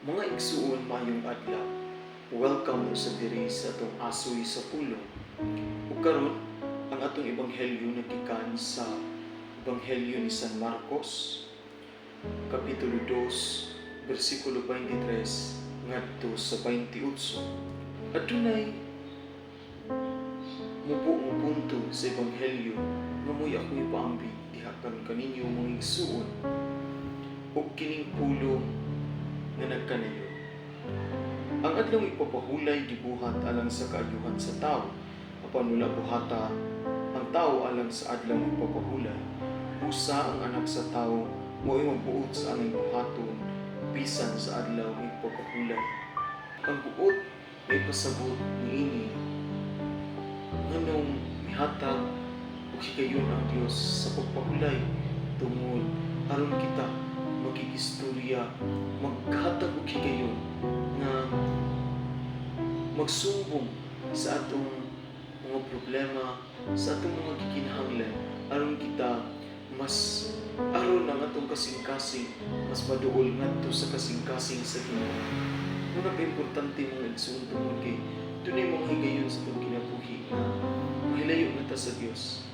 Mga igsuon mayong adlaw. Welcome sa diri sa atong asoy sa pulong. Ug karon ang atong ebanghelyo nagikan sa Ebanghelyo ni San Marcos, kapitulo 2, bersikulo 23 ngadto sa 28. Adunay mubo nga punto sa ebanghelyo nga mo'y ako ipaambig diha karon kaninyo mga igsuon ug kining pulong nga nagkanayon. Ang adlaw ipapahulay gibuhat alang sa kaayuhan sa tao, apan wala buhata ang tao alang sa adlaw ipapahulay. Busa ang anak sa tao mo'y magbuot sa aming buhaton bisan sa adlaw ipapahulay. Ang buot ay pasabot niini nganong mihatag ug higayon ang Dios sa pagpahulay tungod aron kita magigistorya, maghatag og higayon na magsumbong sa atong mga problema, sa atong mga gikinahanglan aron kita mas aron ang atong kasing-kasing mas maduol ngadto sa kasing-kasing sa Ginoo. Una ka importante mga igsoon tungod kay dunay mga higayon sa atong kinabuhi na mahilayo na ta sa Dios.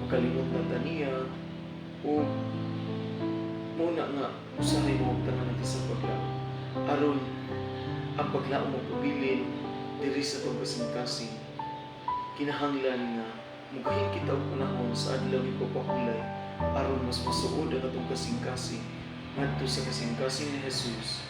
Makalimot na ta niya o muna nga usahay mo tangan natin sa paglaom aron ang paglaom mo pabilin diri sa itong kasing-kasing kinahanglan nga mugahin kita og panahon sa adlaw ipapahulay aron mas masuod ang atong kasing-kasing ngadto sa kasing-kasing ni Jesus